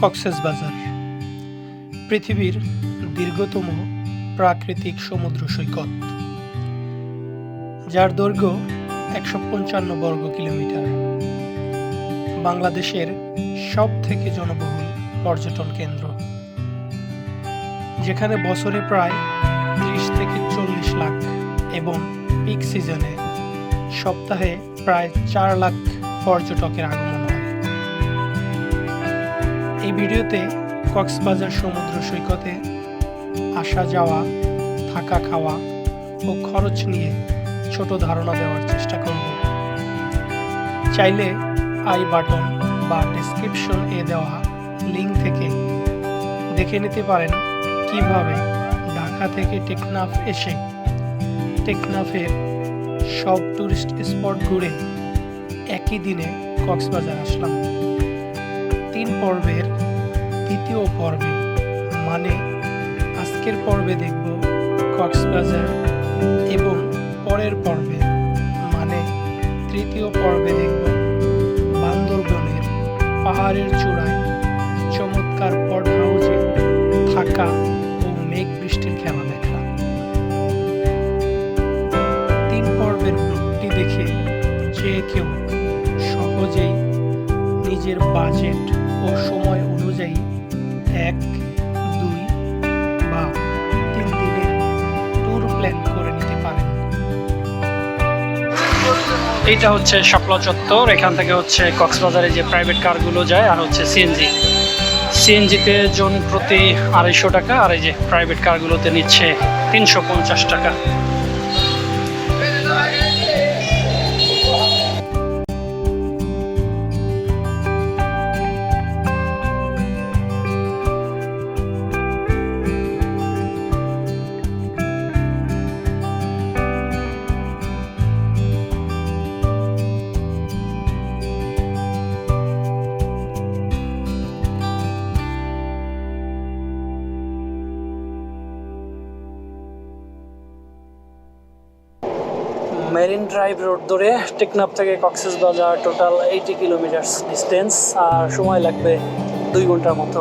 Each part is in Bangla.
কক্সবাজার পৃথিবীর দীর্ঘতম প্রাকৃতিক সমুদ্র সৈকত, যার দৈর্ঘ্য ১৫৫ বর্গ কিলোমিটার। বাংলাদেশের সবথেকে জনবহুল পর্যটন কেন্দ্র, যেখানে বছরে প্রায় ৩০ থেকে ৪০ লাখ এবং পিক সিজনে সপ্তাহে প্রায় ৪ লাখ পর্যটকের আগমন হয়। এই ভিডিওতে কক্সবাজার সমুদ্র সৈকতে আসা যাওয়া, থাকা খাওয়া ও খরচ নিয়ে ছোট ধারণা দেওয়ার চেষ্টা করব। চাইলে আই বাটন বা ডেসক্রিপশন এ দেওয়া লিঙ্ক থেকে দেখে নিতে পারেন কিভাবে ঢাকা থেকে টেকনাফ এসে টেকনাফের সব টুরিস্ট স্পট ঘুরে একই দিনে কক্সবাজার আসলাম। ৩ পর্বের দ্বিতীয় পর্বে, মানে আজকের পর্বে দেখব কক্সবাজার, এবং পরের পর্বে মানে তৃতীয় পর্বে দেখব বান্দরবনের পাহাড়ের চূড়ায় চমৎকার পট হাউসে থাকা ও মেঘ বৃষ্টির খেলা দেখা। ৩ পর্বের ব্লগটি দেখে যে কেউ সহজেই নিজের বাজেট ও সময় অনুযায়ী ১, ২ বা ৩ দিনের ট্যুর প্ল্যান করে নিতে পারেন। এইটা হচ্ছে শাপলা চত্বর। এখান থেকে হচ্ছে কক্সবাজারে যে প্রাইভেট কারগুলো যায়, আর হচ্ছে সিএনজিতে জন প্রতি ২৫০ টাকা, আর এই যে প্রাইভেট কারগুলোতে নিচ্ছে ৩৫০ টাকা। মেরিন ড্রাইভ রোড ধরে টেকনাফ থেকে কক্সবাজার টোটাল 80 কিলোমিটার ডিস্টেন্স, আর সময় লাগবে 2 ঘন্টার মতো।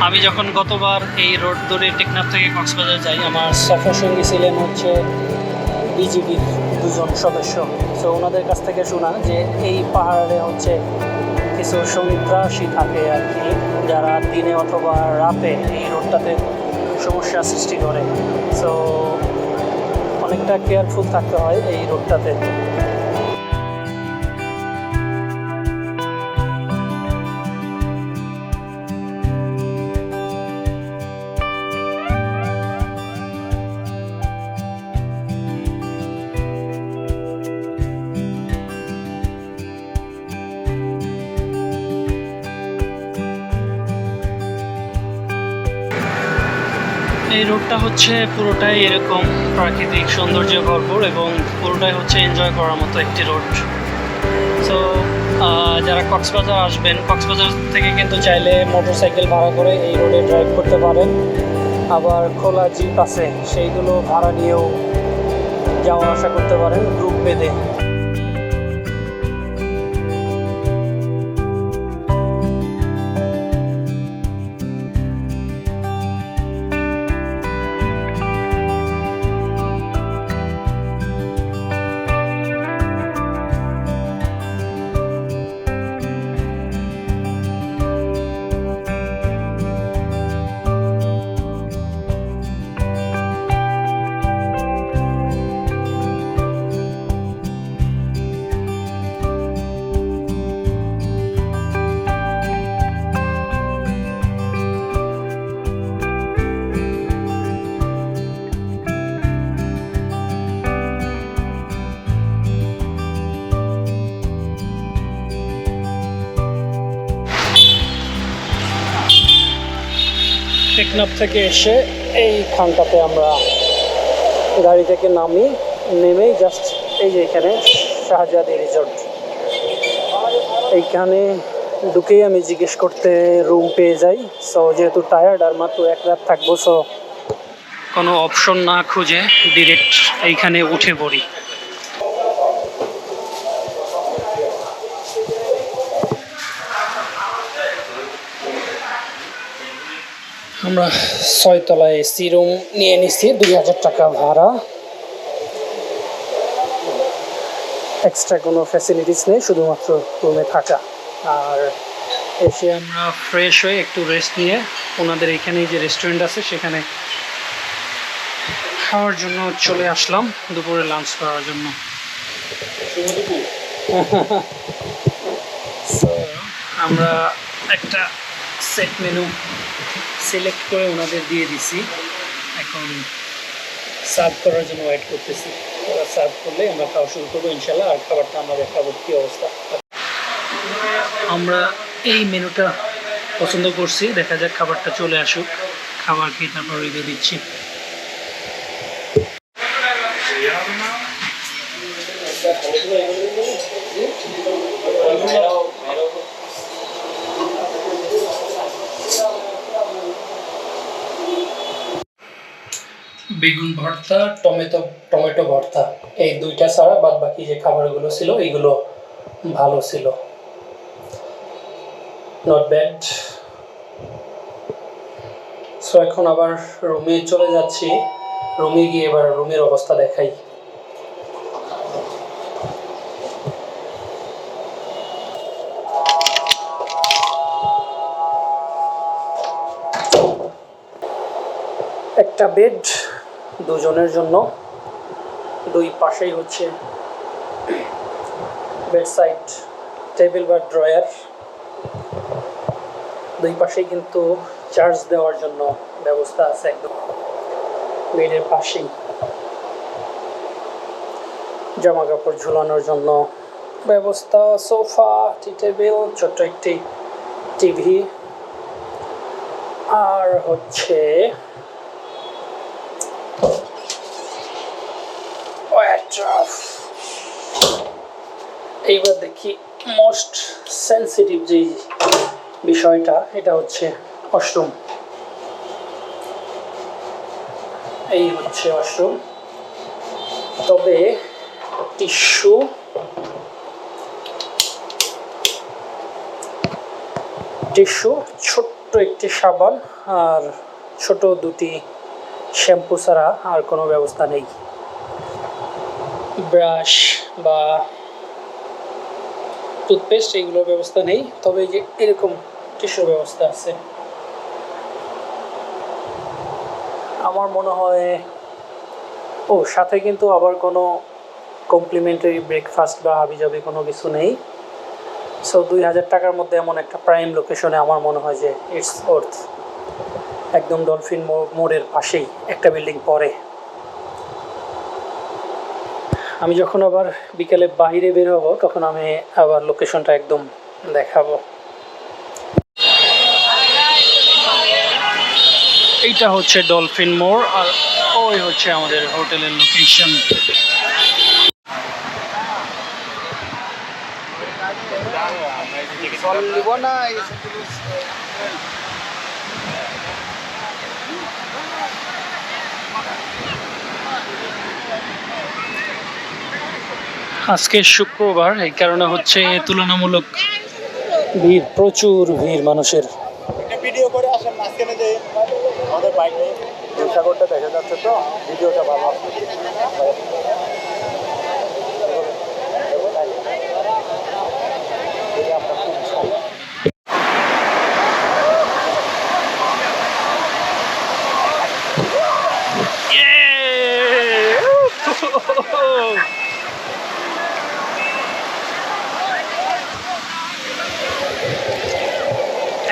আমি যখন গতবার এই রোড ধরে টেকনাফ থেকে কক্সবাজার যাই, আমার সফর সঙ্গী ছিলেন হচ্ছে বিজিবির 2 জন সদস্য। সো ওনাদের কাছ থেকে শোনা যে এই পাহাড়ে হচ্ছে কিছু সন্ত্রাসী থাকে আর কি, যারা দিনে অথবা রাতে এই রোডটাতে সমস্যা সৃষ্টি করে। সো অনেকটা কেয়ারফুল থাকতে হয় এই রোডটাতে। এই রোডটা হচ্ছে পুরোটাই এরকম প্রাকৃতিক সৌন্দর্যে ভরপুর এবং পুরোটাই হচ্ছে এনজয় করার মতো একটি রোড। সো যারা কক্সবাজার আসবেন, কক্সবাজার থেকে কিন্তু চাইলে মোটরসাইকেল ভাড়া করে এই রোডে ড্রাইভ করতে পারেন। আবার খোলা জিপ আছে, সেইগুলো ভাড়া নিয়েও যাওয়া আসা করতে পারেন গ্রুপ বেঁধে। টেকনাফ থেকে এসে এই খানটাতে আমরা গাড়ি থেকে নেমেই জাস্ট এই যে এখানে শাহজাদি রিসোর্ট, এইখানে ঢুকেই আমি জিজ্ঞেস করতে রুম পেয়ে যাই। সো যেহেতু টায়ার্ড আর মাত্র 1 রাত থাকবো, সো কোনো অপশন না খুঁজে ডিরেক্ট এইখানে উঠে পড়ি। আমরা 6 তলায় এসি রুম নিয়ে নিছি, 2000 টাকা ভাড়া। এক্সট্রা কোনো ফ্যাসিলিটিস নেই, শুধুমাত্র রুমে থাকা। আর এসে আমরা ফ্রেশ হয়ে একটু রেস্ট নিয়ে ওনাদের এখানে যে রেস্টুরেন্ট আছে সেখানে খাওয়ার জন্য চলে আসলাম, দুপুরে লাঞ্চ করার জন্য। আমরা একটা সেট মেনু সিলেক্ট করে ওনাদের দিয়ে দিছি, এখন সার্ভ করার জন্য ওয়েট করতেছি। ওরা সার্ভ করলে আমরা খাওয়া শুরু করবো ইনশাল্লাহ। আর খাবারটা আমরা দেখাবো কী অবস্থা। আমরা এই মেনুটা পছন্দ করছি, দেখা যাক খাবারটা চলে আসুক, খাবার খেয়ে তারপর রিভিউ দিচ্ছি। বেগুন ভর্তা, টমেটো ভর্তা, এই দুইটা ছাড়া বাদ বাকি যে খাবারগুলো ছিল এইগুলো ভালো ছিল, নট ব্যাড। সো এখন আবার রুমে চলে যাচ্ছি, রুমে গিয়ে এবার রুমের অবস্থা দেখাই। একটা বেড দুজনের জন্য, দুই পাশেই হচ্ছে বেড সাইড টেবিল বা ড্রয়ার, দুই পাশেই কিন্তু চার্জ দেওয়ার জন্য ব্যবস্থা আছে একদম বেডের পাশেই। জামা কাপড় ঝুলানোর জন্য ব্যবস্থা, সোফা, টি টেবিল, ছোট্ট একটি টিভি, আর হচ্ছে এইবার দেখি মোস্ট সেন্সিটিভ যে বিষয়টা, এটা হচ্ছে ওয়াশরুম। এই হচ্ছে ওয়াশরুম, তবে টিস্যু ছোট্ট একটি সাবান আর ছোট দুটি শ্যাম্পু ছাড়া আর কোনো ব্যবস্থা নেই। ব্রাশ বা টুথপেস্ট এইগুলোর ব্যবস্থা নেই, তবে যে এরকম টিস্যুর ব্যবস্থা আছে। আমার মনে হয় সাথে কিন্তু আবার কোনো কমপ্লিমেন্টারি ব্রেকফাস্ট বা হাবিজাবি কোনো কিছু নেই। সো 2000 টাকার মধ্যে এমন একটা প্রাইম লোকেশনে আমার মনে হয় যে ইটস ওর্থ। একদম ডলফিন মোড়ের পাশেই, একটা বিল্ডিং পরে। আমি যখন আবার বিকেলে বাইরে বের হবো তখন আমি আবার লোকেশনটা একদম দেখাবো। এইটা হচ্ছে ডলফিন মোড়, আর ওই হচ্ছে আমাদের হোটেলের লোকেশন। আজকে শুক্রবার, এই কারণে হচ্ছে তুলনামূলক ভিড়, প্রচুর ভিড় মানুষের। ভিডিও করে আসেন মাঝখানে যে আমাদের বাইক নিয়ে সাগরটা দেখা যাচ্ছে, তো ভিডিওটা ভালো আসবে।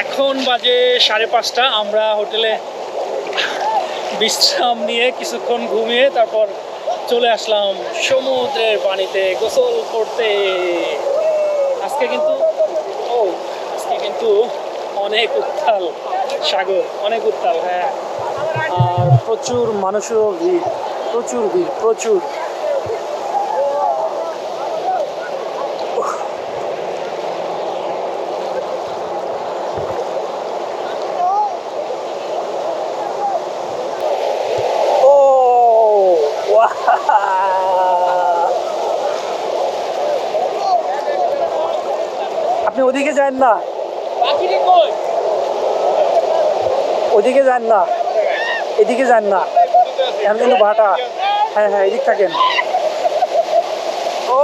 এখন বাজে 5:30। আমরা হোটেলে বিশ্রাম নিয়ে কিছুক্ষণ ঘুমিয়ে তারপর চলে আসলাম সমুদ্রের পানিতে গোসল করতে। আজকে কিন্তু অনেক উত্তাল সাগর, অনেক উত্তাল। হ্যাঁ, আর প্রচুর মানুষেরও ভিড়, প্রচুর। আপনি ওদিকে যান না, ওদিকে যান না, এদিকে যান না, এখন কিন্তু ভাটা। হ্যাঁ হ্যাঁ, এদিক থাকেন। ও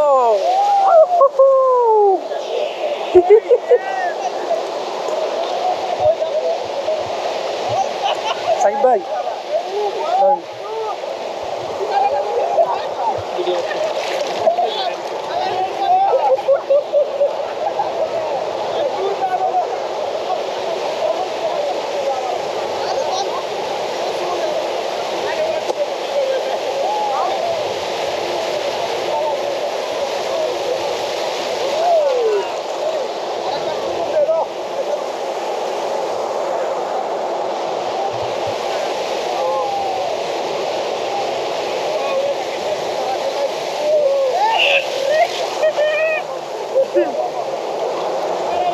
সাকিব ভাই,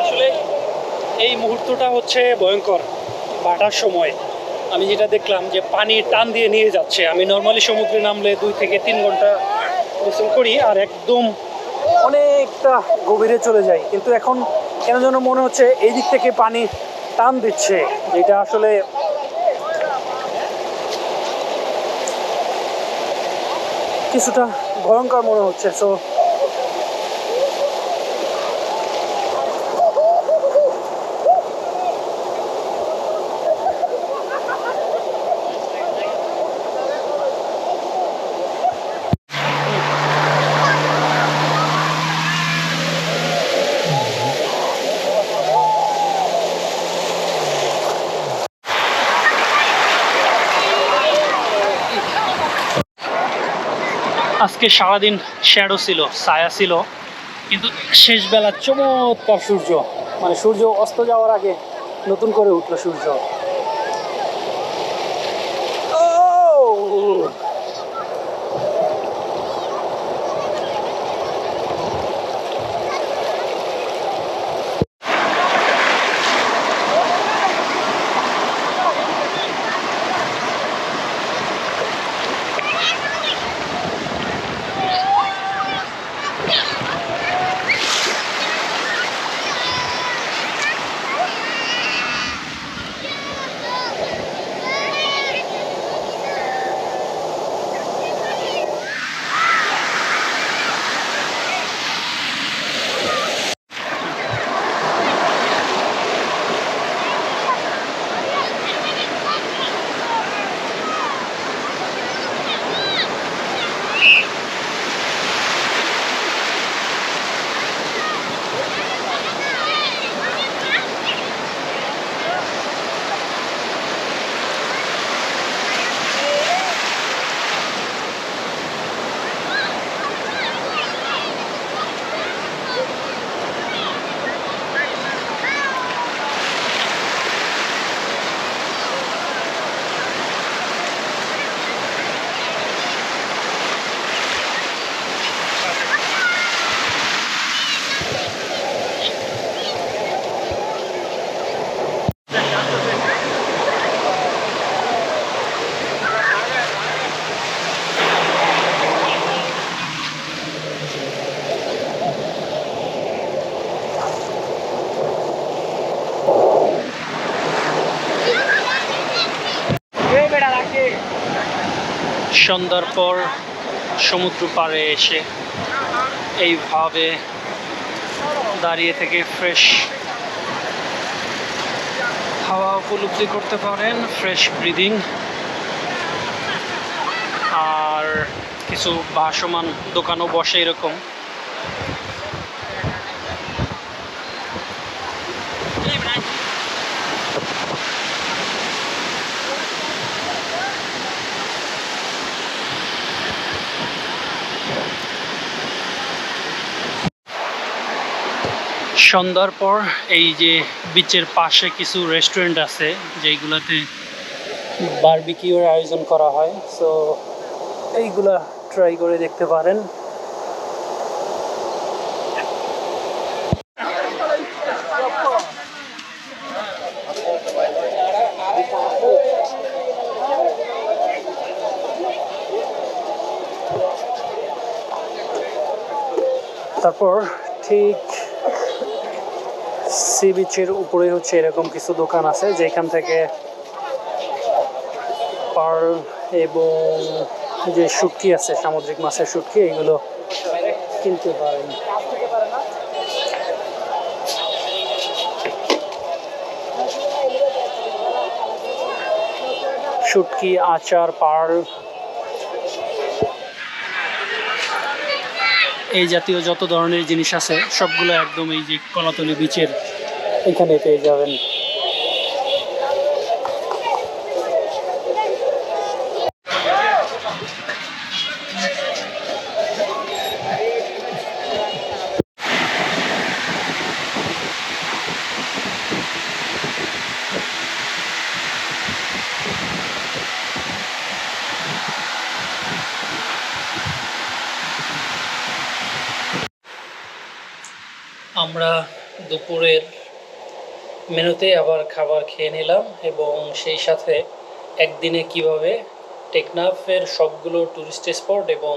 আসলে এই মুহূর্তটা হচ্ছে ভয়ঙ্কর। ভাটার সময় আমি যেটা দেখলাম যে পানি টান দিয়ে নিয়ে যাচ্ছে। আমি নর্মালি সমুদ্রে নামলে 2 থেকে 3 ঘন্টা গোসল করি আর একদম অনেকটা গভীরে চলে যাই, কিন্তু এখন কেন যেন মনে হচ্ছে এই দিক থেকে পানি টান দিচ্ছে, যেটা আসলে কিছুটা ভয়ঙ্কর মনে হচ্ছে। সো আজকে সারাদিন শ্যাডো ছিল, ছায়া ছিল, কিন্তু শেষ বেলা চমৎকার সূর্য, মানে সূর্য অস্ত যাওয়ার আগে নতুন করে উঠলো সূর্য। সন্ধ্যার পর সমুদ্র পাড়ে এসে এইভাবে দাঁড়িয়ে থেকে ফ্রেশ হাওয়া উপলব্ধি করতে পারেন, ফ্রেশ ব্রিদিং, আর কিছু ভাসমান দোকানও বসে এরকম। সন্ধ্যার পর এই যে বিচের পাশে কিছু রেস্টুরেন্ট আছে যেগুলোতে বারবিকিউর আয়োজন করা হয়, সো এইগুলা ট্রাই করে দেখতে পারেন। তারপর ঠিক সি বিচের উপরে হচ্ছে এরকম কিছু দোকান আছে যেখান থেকে পার্ল এবং যে শুটকি আছে, সামুদ্রিক মাছের শুটকি, এগুলো কিনতে পারেন। শুটকি, আচার, পার্ল, এই জাতীয় যত ধরনের জিনিস আছে সবগুলো একদম এই যে কলাতলি বিচের এখানে পেয়ে যাবেন। আমরা দুপুরের মেনুতে আবার খাবার খেয়ে নিলাম এবং সেই সাথে একদিনে কিভাবে টেকনাফের সবগুলো টুরিস্ট স্পট এবং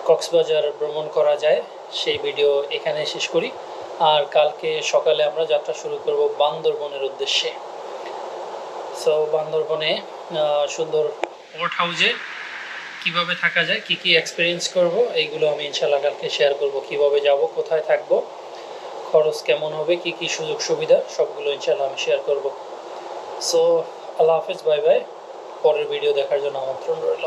কক্সবাজার ভ্রমণ করা যায় সেই ভিডিও এখানে শেষ করি। আর কালকে সকালে আমরা যাত্রা শুরু করব বান্দরবনের উদ্দেশ্যে। সো বান্দরবনে সুন্দর পোর্ট হাউসে কীভাবে থাকা যায়, কী কী এক্সপিরিয়েন্স করব, এইগুলো আমি ইনশাল্লাহ কালকে শেয়ার করব। কিভাবে যাব, কোথায় থাকব, খরচ কেমন হবে, কি কি সুযোগ সুবিধা, সবগুলো ইনশাল্লাহ আমি শেয়ার করব। সো আল্লাহ হাফেজ, বাই বাই। পরের ভিডিও দেখার জন্য আমন্ত্রণ রইল।